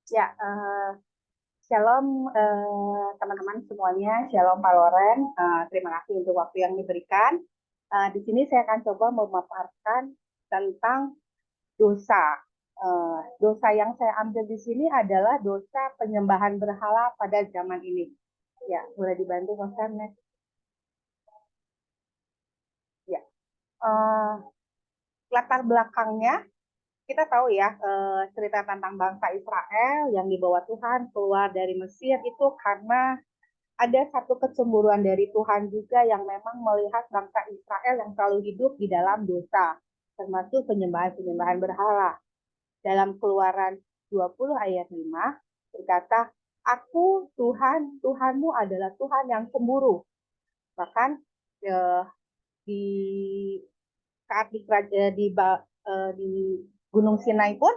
Ya, shalom teman-teman semuanya, shalom Pak Loren. Terima kasih untuk waktu yang diberikan. Di sini saya akan coba memaparkan tentang dosa. Dosa yang saya ambil di sini adalah dosa penyembahan berhala pada zaman ini. Ya, boleh dibantu Mas Ernest? Ya, eh, latar belakangnya kita tahu ya, cerita tentang bangsa Israel yang dibawa Tuhan keluar dari Mesir itu karena ada satu kecemburuan dari Tuhan juga yang memang melihat bangsa Israel yang selalu hidup di dalam dosa, termasuk penyembahan-penyembahan berhala. Dalam Keluaran 20 ayat 5 berkata, Aku Tuhan, Tuhanmu adalah Tuhan yang cemburu. Bahkan eh, di saat di Gunung Sinai pun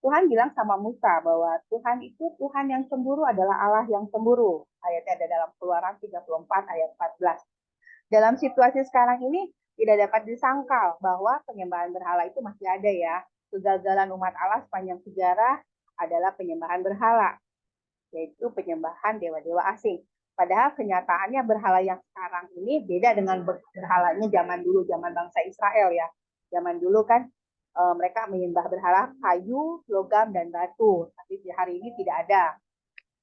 Tuhan bilang sama Musa bahwa Tuhan itu Tuhan yang cemburu adalah Allah yang cemburu. Ayatnya ada dalam Keluaran 34 ayat 14. Dalam situasi sekarang ini tidak dapat disangkal bahwa penyembahan berhala itu masih ada ya. Kegagalan umat Allah sepanjang sejarah adalah penyembahan berhala, yaitu penyembahan dewa-dewa asing. Padahal kenyataannya berhala yang sekarang ini beda dengan berhalanya zaman dulu, zaman bangsa Israel ya. Zaman dulu kan mereka menyembah berhala kayu, logam, dan batu. Tapi di hari ini tidak ada.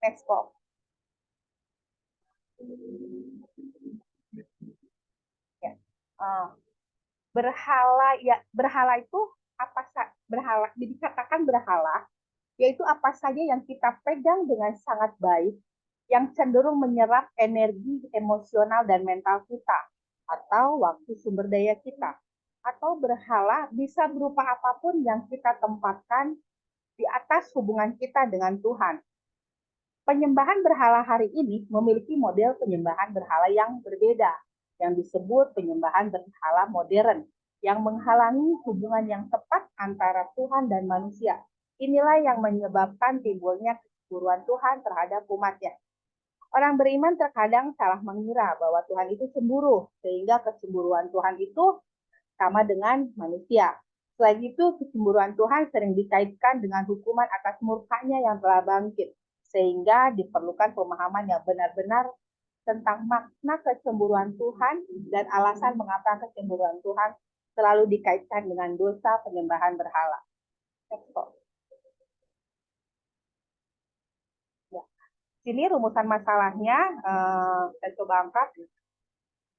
Next, Pop. Ya. Uh, berhala ya berhala itu apa berhala dikatakan berhala yaitu apa saja yang kita pegang dengan sangat baik yang cenderung menyerap energi emosional dan mental kita atau waktu sumber daya kita atau berhala bisa berupa apapun yang kita tempatkan di atas hubungan kita dengan Tuhan. Penyembahan berhala hari ini memiliki model penyembahan berhala yang berbeda, yang disebut penyembahan berhala modern, yang menghalangi hubungan yang tepat antara Tuhan dan manusia. Inilah yang menyebabkan timbulnya kecemburuan Tuhan terhadap umatnya. Orang beriman terkadang salah mengira bahwa Tuhan itu cemburu, sehingga kecemburuan Tuhan itu sama dengan manusia. Selain itu, kecemburuan Tuhan sering dikaitkan dengan hukuman atas murkanya yang telah bangkit, sehingga diperlukan pemahaman yang benar-benar tentang makna kecemburuan Tuhan dan alasan mengapa kecemburuan Tuhan selalu dikaitkan dengan dosa penyembahan berhala. Ya. Sini rumusan masalahnya, saya coba angkat.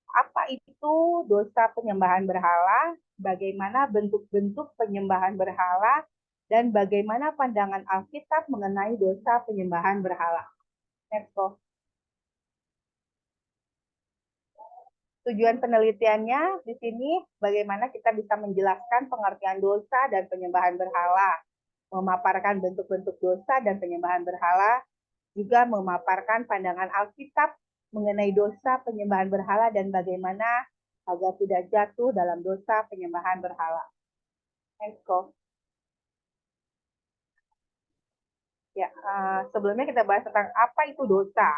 Apa itu dosa penyembahan berhala, bagaimana bentuk-bentuk penyembahan berhala, dan bagaimana pandangan Alkitab mengenai dosa penyembahan berhala. Next, tujuan penelitiannya di sini bagaimana kita bisa menjelaskan pengertian dosa dan penyembahan berhala, memaparkan bentuk-bentuk dosa dan penyembahan berhala, juga memaparkan pandangan Alkitab mengenai dosa penyembahan berhala dan bagaimana agar tidak jatuh dalam dosa penyembahan berhala. Ensko. Ya, sebelumnya kita bahas tentang apa itu dosa.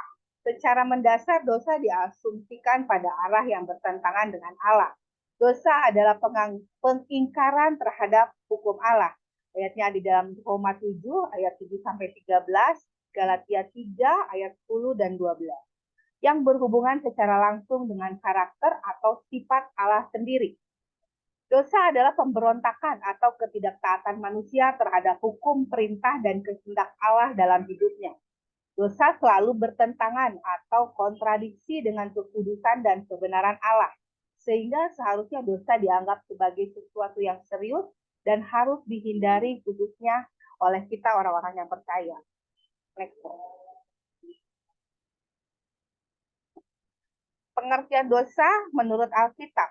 Secara mendasar, dosa diasumsikan pada arah yang bertentangan dengan Allah. Dosa adalah pengingkaran terhadap hukum Allah. Ayatnya di dalam Roma 7 ayat 7 sampai 13, Galatia 3 ayat 10 dan 12. Yang berhubungan secara langsung dengan karakter atau sifat Allah sendiri. Dosa adalah pemberontakan atau ketidaktaatan manusia terhadap hukum, perintah, dan kehendak Allah dalam hidupnya. Dosa selalu bertentangan atau kontradiksi dengan kekudusan dan kebenaran Allah, sehingga seharusnya dosa dianggap sebagai sesuatu yang serius dan harus dihindari khususnya oleh kita orang-orang yang percaya. Next. Pengertian dosa menurut Alkitab.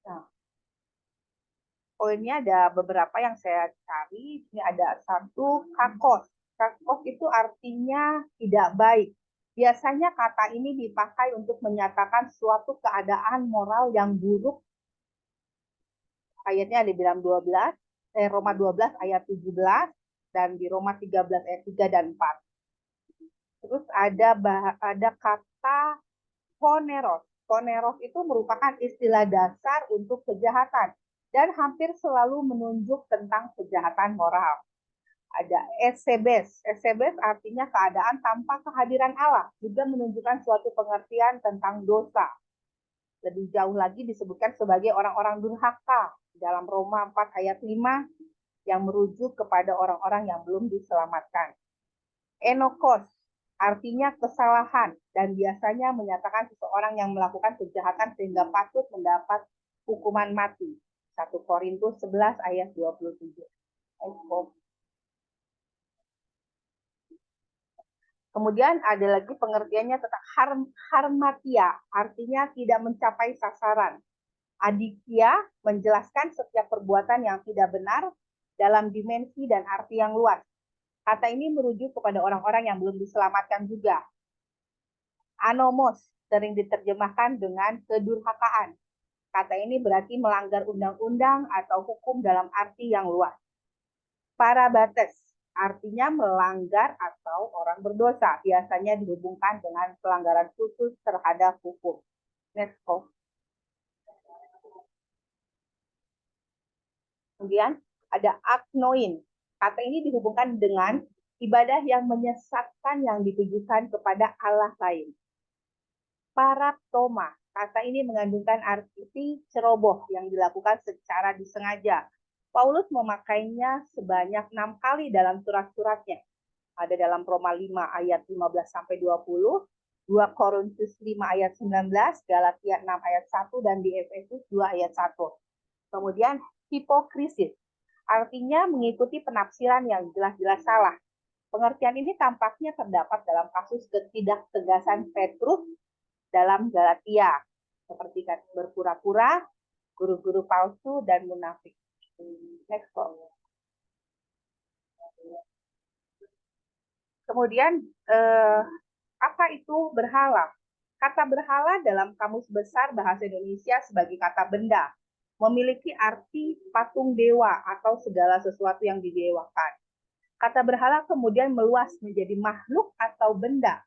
Nah, poinnya ada beberapa yang saya cari. Ini ada satu, kakos. Kakos itu artinya tidak baik. Biasanya kata ini dipakai untuk menyatakan suatu keadaan moral yang buruk. Ayatnya ada di dalam Roma 12 ayat 17 dan di Roma 13 ayat 3 dan 4. Terus ada kata poneros. Poneros itu merupakan istilah dasar untuk kejahatan dan hampir selalu menunjuk tentang kejahatan moral. Ada esebes. Esebes artinya keadaan tanpa kehadiran Allah. Juga menunjukkan suatu pengertian tentang dosa. Lebih jauh lagi disebutkan sebagai orang-orang durhaka dalam Roma 4 ayat 5 yang merujuk kepada orang-orang yang belum diselamatkan. Enokos artinya kesalahan dan biasanya menyatakan seseorang yang melakukan kejahatan sehingga patut mendapat hukuman mati. 1 Korintus 11 ayat 27. Kemudian ada lagi pengertiannya tentang harmatia, artinya tidak mencapai sasaran. Aditya menjelaskan setiap perbuatan yang tidak benar dalam dimensi dan arti yang luas. Kata ini merujuk kepada orang-orang yang belum diselamatkan juga. Anomos sering diterjemahkan dengan kedurhakaan. Kata ini berarti melanggar undang-undang atau hukum dalam arti yang luas. Parabates artinya melanggar atau orang berdosa, biasanya dihubungkan dengan pelanggaran khusus terhadap hukum. Next. Kemudian ada agnoin. Kata ini dihubungkan dengan ibadah yang menyesatkan yang ditujukan kepada Allah lain. Paraptoma. Kata ini mengandungkan arti ceroboh yang dilakukan secara disengaja. Paulus memakainya sebanyak 6 kali dalam surat-suratnya. Ada dalam Roma 5 ayat 15-20, 2 Korintus 5 ayat 19, Galatia 6 ayat 1, dan di Efesus 2 ayat 1. Kemudian hipokrisis, artinya mengikuti penafsiran yang jelas-jelas salah. Pengertian ini tampaknya terdapat dalam kasus ketidaktegasan Petrus dalam Galatia, seperti berpura-pura, guru-guru palsu, dan munafik. Next. Kemudian, apa itu berhala? Kata berhala dalam Kamus Besar Bahasa Indonesia sebagai kata benda, memiliki arti patung dewa atau segala sesuatu yang didewakan. Kata berhala kemudian meluas menjadi makhluk atau benda.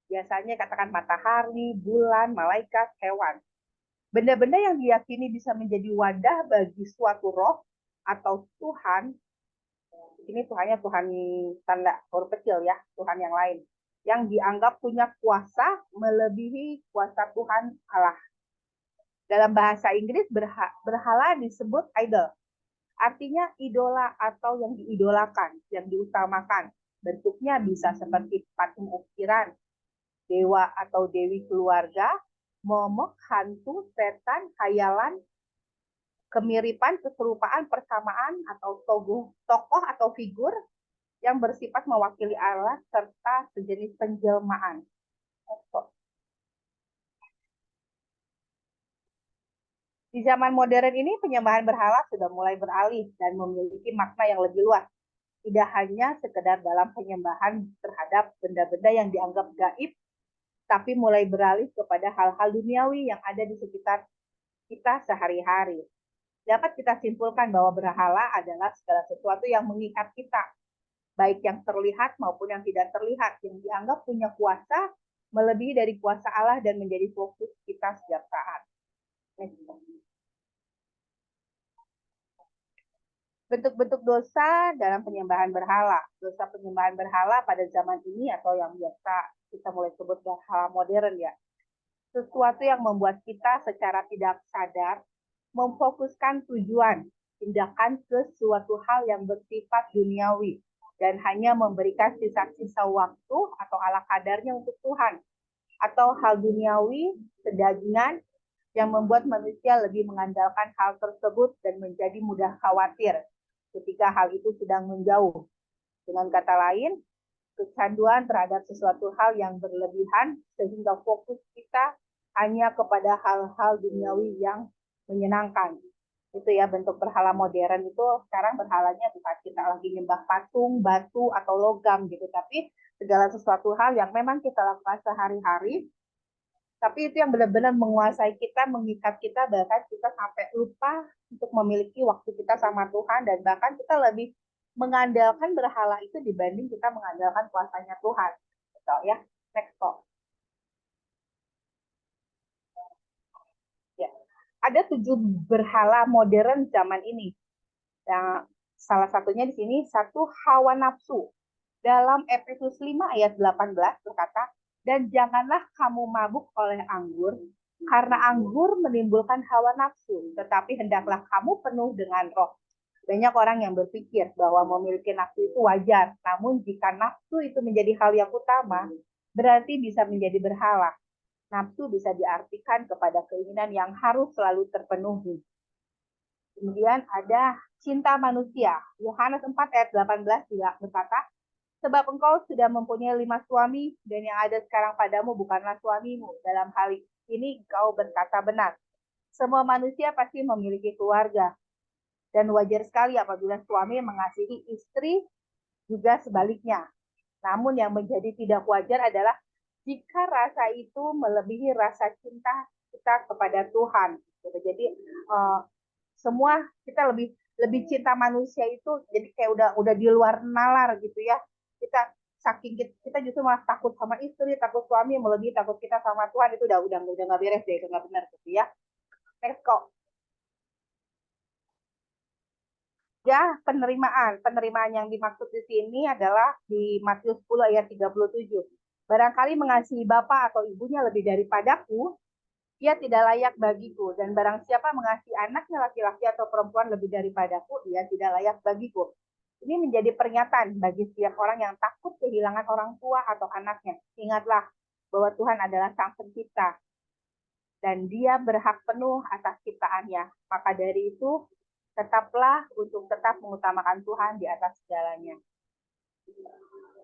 Biasanya katakan matahari, bulan, malaikat, hewan. Benda-benda yang diyakini bisa menjadi wadah bagi suatu roh atau Tuhan. Ini Tuhannya Tuhan tanda huruf kecil ya, Tuhan yang lain. Yang dianggap punya kuasa melebihi kuasa Tuhan Allah. Dalam bahasa Inggris, berhala disebut idol. Artinya idola atau yang diidolakan, yang diutamakan. Bentuknya bisa seperti patung ukiran, dewa atau dewi keluarga, momok, hantu, setan, khayalan, kemiripan, keserupaan, persamaan, atau tokoh atau figur yang bersifat mewakili Allah, serta sejenis penjelmaan. Di zaman modern ini, penyembahan berhala sudah mulai beralih dan memiliki makna yang lebih luas. Tidak hanya sekedar dalam penyembahan terhadap benda-benda yang dianggap gaib, tapi mulai beralih kepada hal-hal duniawi yang ada di sekitar kita sehari-hari. Dapat kita simpulkan bahwa berhala adalah segala sesuatu yang mengikat kita, baik yang terlihat maupun yang tidak terlihat, yang dianggap punya kuasa melebihi dari kuasa Allah dan menjadi fokus kita setiap saat. Bentuk-bentuk dosa dalam penyembahan berhala. Dosa penyembahan berhala pada zaman ini atau yang biasa kita mulai sebut berhala modern ya. Sesuatu yang membuat kita secara tidak sadar memfokuskan tujuan, tindakan ke suatu hal yang bersifat duniawi dan hanya memberikan sisa-sisa waktu atau ala kadarnya untuk Tuhan. Atau hal duniawi, sedagingan, yang membuat manusia lebih mengandalkan hal tersebut dan menjadi mudah khawatir ketika hal itu sedang menjauh. Dengan kata lain, kecanduan terhadap sesuatu hal yang berlebihan sehingga fokus kita hanya kepada hal-hal duniawi yang menyenangkan. Itu ya bentuk berhala modern itu. Sekarang berhalanya bukan kita lagi nyembah patung, batu, atau logam gitu, tapi segala sesuatu hal yang memang kita lakukan sehari-hari, tapi itu yang benar-benar menguasai kita, mengikat kita, bahkan kita sampai lupa untuk memiliki waktu kita sama Tuhan, dan bahkan kita lebih mengandalkan berhala itu dibanding kita mengandalkan kuasanya Tuhan. Betul ya? Next talk. Ya. Ada 7 berhala modern zaman ini. Yang Salah satunya di sini satu hawa nafsu. Dalam Efesus 5 ayat 18 berkata, dan janganlah kamu mabuk oleh anggur, karena anggur menimbulkan hawa nafsu, tetapi hendaklah kamu penuh dengan roh. Banyak orang yang berpikir bahwa memiliki nafsu itu wajar, namun jika nafsu itu menjadi hal yang utama, berarti bisa menjadi berhala. Nafsu bisa diartikan kepada keinginan yang harus selalu terpenuhi. Kemudian ada cinta manusia. Yohanes 4 ayat 18 juga berkata, sebab engkau sudah mempunyai 5 suami, dan yang ada sekarang padamu bukanlah suamimu. Dalam hal ini engkau berkata benar. Semua manusia pasti memiliki keluarga. Dan wajar sekali apabila suami mengasihi istri, juga sebaliknya. Namun yang menjadi tidak wajar adalah jika rasa itu melebihi rasa cinta kita kepada Tuhan. Jadi semua kita lebih cinta manusia itu jadi kayak udah di luar nalar gitu ya. Kita saking kita justru malah takut sama istri, takut suami melebihi takut kita sama Tuhan, itu udah nggak beres deh, itu nggak benar gitu ya. Next kok. Ya, penerimaan yang dimaksud di sini adalah di Matius 10 ayat 37. Barangkali mengasihi bapak atau ibunya lebih daripadaku, ia tidak layak bagiku. Dan barang siapa mengasihi anaknya laki-laki atau perempuan lebih daripadaku, ia tidak layak bagiku. Ini menjadi peringatan bagi setiap orang yang takut kehilangan orang tua atau anaknya. Ingatlah bahwa Tuhan adalah Sang Pencipta dan Dia berhak penuh atas ciptaannya. Maka dari itu, tetaplah untuk tetap mengutamakan Tuhan di atas segalanya.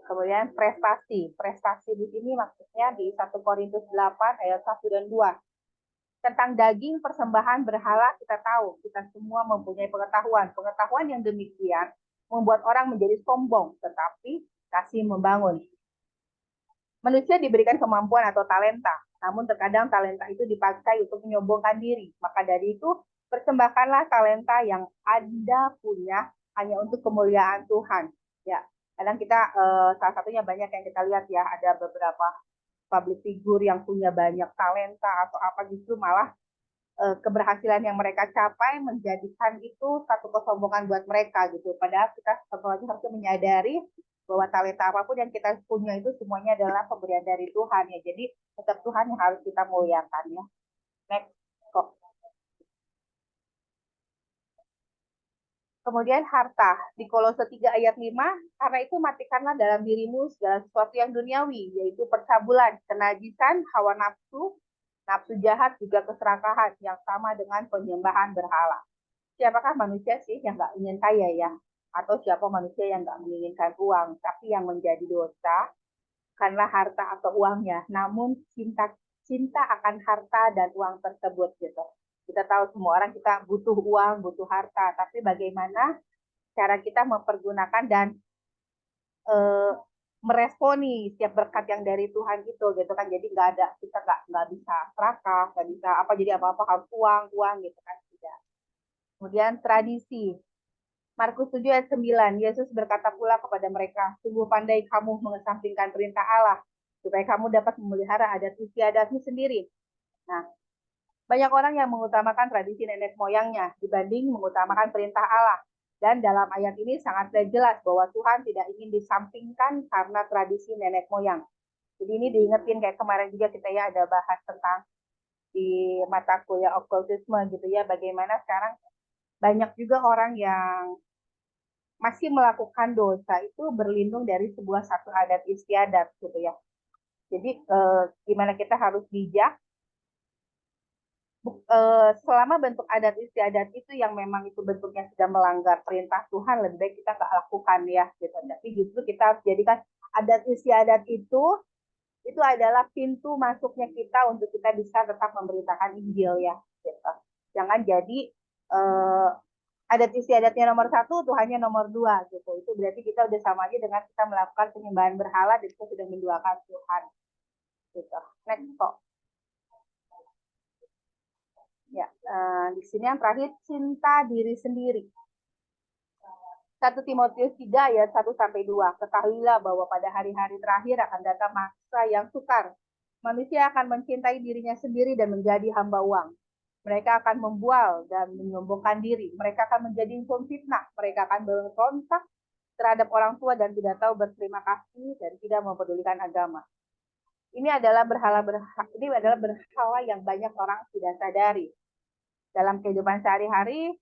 Kemudian prestasi. Prestasi di sini maksudnya di 1 Korintus 8 ayat 1 dan 2. Tentang daging persembahan berhala kita tahu, kita semua mempunyai pengetahuan. Pengetahuan yang demikian membuat orang menjadi sombong, tetapi kasih membangun. Manusia diberikan kemampuan atau talenta, namun terkadang talenta itu dipakai untuk menyombongkan diri. Maka dari itu, persembahkanlah talenta yang Anda punya hanya untuk kemuliaan Tuhan. Ya, kadang kita salah satunya banyak yang kita lihat ya, ada beberapa public figure yang punya banyak talenta atau apa, justru malah keberhasilan yang mereka capai menjadikan itu satu kesombongan buat mereka gitu. Padahal kita sebenarnya harus menyadari bahwa talenta apapun yang kita punya itu semuanya adalah pemberian dari Tuhan ya. Jadi tetap Tuhan yang harus kita muliakan ya. Next kok. Kemudian harta di Kolose 3 ayat 5, karena itu matikanlah dalam dirimu segala sesuatu yang duniawi, yaitu percabulan, kenajisan, hawa nafsu, nafsu jahat, juga keserakahan yang sama dengan penyembahan berhala. Siapakah manusia sih yang nggak ingin kaya ya? Atau siapa manusia yang nggak menginginkan uang? Tapi yang menjadi dosa bukanlah harta atau uangnya, namun cinta cinta akan harta dan uang tersebut gitu. Kita tahu semua orang kita butuh uang, butuh harta, tapi bagaimana cara kita mempergunakan dan eh, meresponi setiap berkat yang dari Tuhan itu gitu kan. Jadi nggak ada, kita nggak bisa serakah, nggak bisa apa, jadi apa-apa harus uang gitu kan, tidak. Kemudian tradisi. Markus 7 ayat 9, Yesus berkata pula kepada mereka, sungguh pandai kamu mengesampingkan perintah Allah, supaya kamu dapat memelihara adat istiadatmu sendiri. Nah, banyak orang yang mengutamakan tradisi nenek moyangnya dibanding mengutamakan perintah Allah. Dan dalam ayat ini sangat jelas bahwa Tuhan tidak ingin disampingkan karena tradisi nenek moyang. Jadi ini diingetin kayak kemarin juga kita ya ada bahas tentang di mata kuliah okkultisme gitu ya, bagaimana sekarang banyak juga orang yang masih melakukan dosa itu berlindung dari sebuah satu adat istiadat gitu ya. Jadi gimana kita harus bijak selama bentuk adat istiadat itu yang memang itu bentuknya sudah melanggar perintah Tuhan, lebih baik kita nggak lakukan ya gitu. Tapi justru kita harus jadikan adat istiadat itu adalah pintu masuknya kita untuk kita bisa tetap memberitakan Injil ya gitu. Jangan jadi eh, adat istiadatnya nomor satu, Tuhannya nomor dua gitu. Itu berarti kita udah sama aja dengan kita melakukan penyembahan berhala dan kita sudah menduakan Tuhan. Gitu. Next kok. Ya, di sini yang terakhir cinta diri sendiri. 1 Timotius 3 ayat 1 sampai 2. Ketahuilah bahwa pada hari-hari terakhir akan datang masa yang sukar. Manusia akan mencintai dirinya sendiri dan menjadi hamba uang. Mereka akan membual dan menyombongkan diri. Mereka akan menjadi pemfitnah. Mereka akan berontak terhadap orang tua dan tidak tahu berterima kasih dan tidak mempedulikan agama. Ini adalah berhala yang banyak orang tidak sadari. Dalam kehidupan sehari-hari,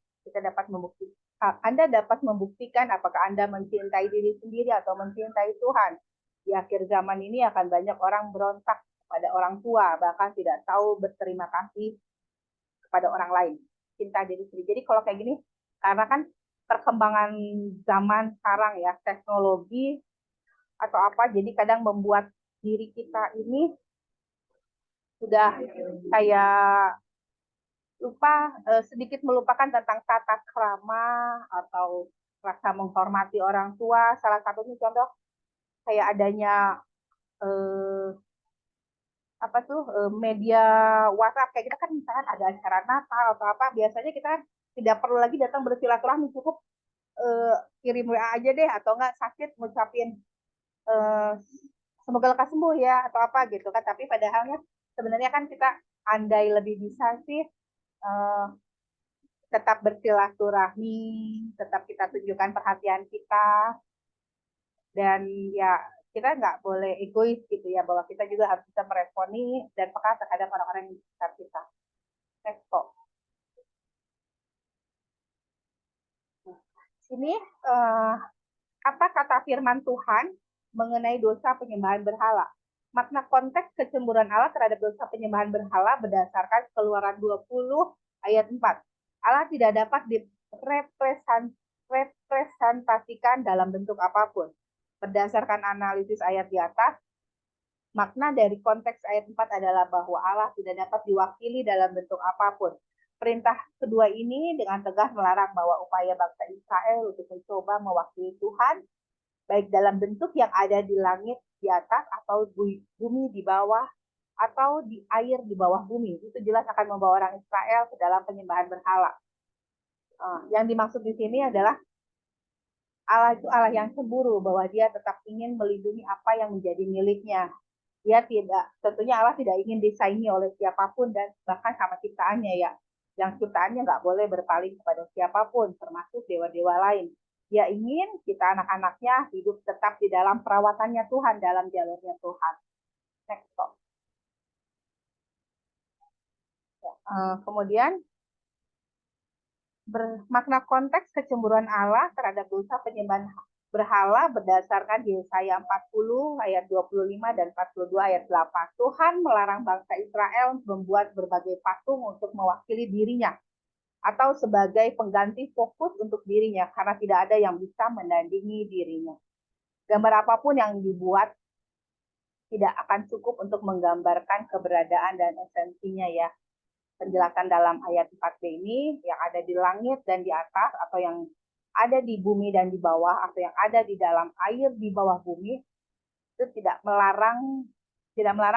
Anda dapat membuktikan apakah Anda mencintai diri sendiri atau mencintai Tuhan. Di akhir zaman ini akan banyak orang berontak pada orang tua, bahkan tidak tahu berterima kasih kepada orang lain. Cinta diri sendiri. Jadi kalau kayak gini, karena kan perkembangan zaman sekarang ya, teknologi atau apa, jadi kadang membuat diri kita ini sudah kayak lupa, sedikit melupakan tentang tata krama atau rasa menghormati orang tua. Salah satunya contoh kayak adanya eh, apa tuh media WhatsApp kayak kita kan, misalkan ada acara Natal atau apa, biasanya kita tidak perlu lagi datang bersilaturahmi, cukup kirim WA aja deh, atau enggak sakit ngucapin eh, semoga lekas sembuh ya atau apa gitu kan. Tapi padahalnya sebenarnya kan kita andai lebih bisa sih, eh, tetap bersilaturahmi, tetap kita tunjukkan perhatian kita, dan ya kita nggak boleh egois gitu ya, bahwa kita juga harus bisa meresponi dan peka terhadap orang-orang yang di sekitar kita. Next. Sini apa kata firman Tuhan mengenai dosa penyembahan berhala? Makna konteks kecemburuan Allah terhadap dosa penyembahan berhala berdasarkan Keluaran 20 ayat 4. Allah tidak dapat direpresentasikan dalam bentuk apapun. Berdasarkan analisis ayat di atas, makna dari konteks ayat 4 adalah bahwa Allah tidak dapat diwakili dalam bentuk apapun. Perintah kedua ini dengan tegas melarang bahwa upaya bangsa Israel untuk mencoba mewakili Tuhan, baik dalam bentuk yang ada di langit di atas atau bumi di bawah atau di air di bawah bumi, itu jelas akan membawa orang Israel ke dalam penyembahan berhala. Yang dimaksud di sini adalah Allah itu Allah yang cemburu, bahwa dia tetap ingin melindungi apa yang menjadi miliknya. Dia tidak, tentunya Allah tidak ingin disaingi oleh siapapun, dan bahkan sama ciptaannya ya. Yang ciptaannya nggak boleh berpaling kepada siapapun, termasuk dewa-dewa lain. Dia ingin kita anak-anaknya hidup tetap di dalam perawatannya Tuhan, dalam jalurnya Tuhan. Next. Kemudian bermakna konteks kecemburuan Allah terhadap dosa penyembahan berhala berdasarkan Yesaya 40 ayat 25 dan 42 ayat 8. Tuhan melarang bangsa Israel membuat berbagai patung untuk mewakili dirinya atau sebagai pengganti fokus untuk dirinya, karena tidak ada yang bisa menandingi dirinya. Gambar apapun yang dibuat tidak akan cukup untuk menggambarkan keberadaan dan esensinya ya. Penjelasan dalam ayat 4b ini, yang ada di langit dan di atas, atau yang ada di bumi dan di bawah, atau yang ada di dalam air di bawah bumi, itu tidak melarang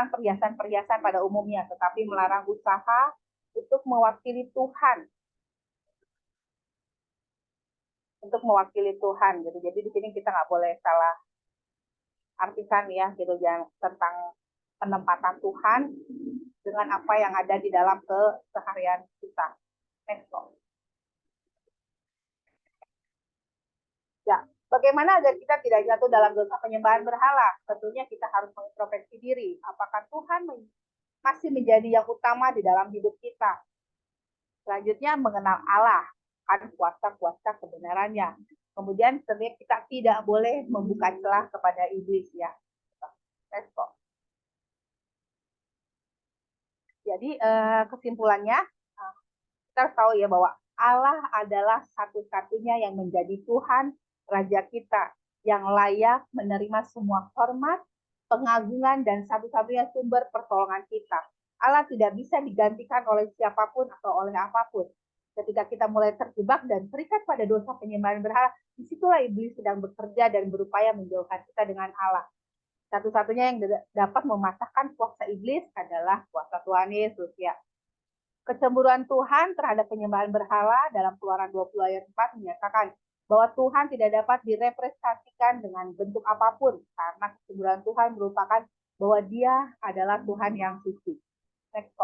perhiasan-perhiasan pada umumnya, tetapi melarang usaha untuk mewakili Tuhan, gitu. Jadi di sini kita nggak boleh salah artikan ya, gitu, yang tentang penempatan Tuhan dengan apa yang ada di dalam keseharian kita. Next. Ya, bagaimana agar kita tidak jatuh dalam dosa penyembahan berhala? Tentunya kita harus mengintrospeksi diri. Apakah Tuhan masih menjadi yang utama di dalam hidup kita? Selanjutnya, mengenal Allah, kan kuasa-kuasa kebenarannya. Kemudian sebenarnya kita tidak boleh membuka celah kepada iblis ya. Jadi kesimpulannya, kita harus tahu ya bahwa Allah adalah satu-satunya yang menjadi Tuhan, Raja kita, yang layak menerima semua hormat, pengagungan, dan satu-satunya sumber pertolongan kita. Allah tidak bisa digantikan oleh siapapun atau oleh apapun. Ketika kita mulai terjebak dan terikat pada dosa penyembahan berhala, disitulah iblis sedang bekerja dan berupaya menjauhkan kita dengan Allah. Satu-satunya yang dapat mematahkan kuasa iblis adalah kuasa Tuhan Yesus ya. Kecemburuan Tuhan terhadap penyembahan berhala dalam Keluaran 20 ayat 4 menyatakan bahwa Tuhan tidak dapat direpresentasikan dengan bentuk apapun, karena kecemburuan Tuhan merupakan bahwa Dia adalah Tuhan yang suci. Next.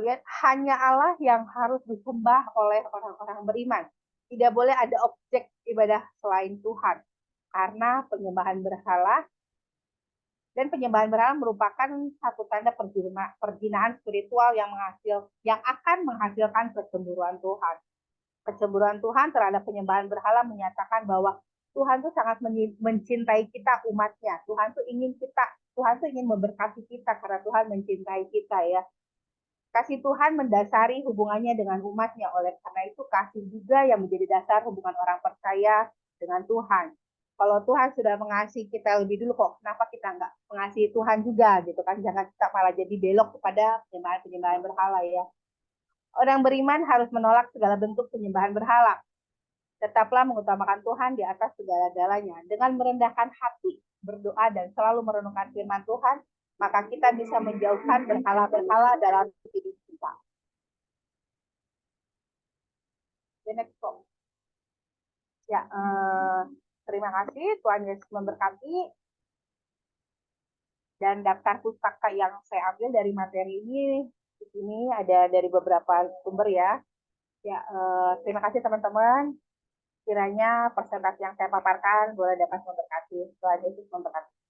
Kemudian hanya Allah yang harus disembah oleh orang-orang beriman. Tidak boleh ada objek ibadah selain Tuhan. Karena penyembahan berhala dan penyembahan berhala merupakan satu tanda perjinaan spiritual yang akan menghasilkan kecemburuan Tuhan. Kecemburuan Tuhan terhadap penyembahan berhala menyatakan bahwa Tuhan tuh sangat mencintai kita umatnya. Tuhan tuh ingin memberkati kita karena Tuhan mencintai kita ya. Kasih Tuhan mendasari hubungannya dengan umatnya. Oleh karena itu kasih juga yang menjadi dasar hubungan orang percaya dengan Tuhan. Kalau Tuhan sudah mengasihi kita lebih dulu kok, kenapa kita nggak mengasihi Tuhan juga gitu kan? Jangan kita malah jadi belok kepada penyembahan-penyembahan berhala ya. Orang beriman harus menolak segala bentuk penyembahan berhala. Tetaplah mengutamakan Tuhan di atas segala-galanya. Dengan merendahkan hati, berdoa, dan selalu merenungkan firman Tuhan, maka kita bisa menjauhkan berhala-berhala dalam hidup kita. The next song. Ya, terima kasih. Tuhan Yesus memberkati. Dan daftar pustaka yang saya ambil dari materi ini, di sini ada dari beberapa sumber ya. Ya, terima kasih teman-teman. Kiranya presentasi yang saya paparkan boleh dapat memberkati. Tuhan Yesus memberkati.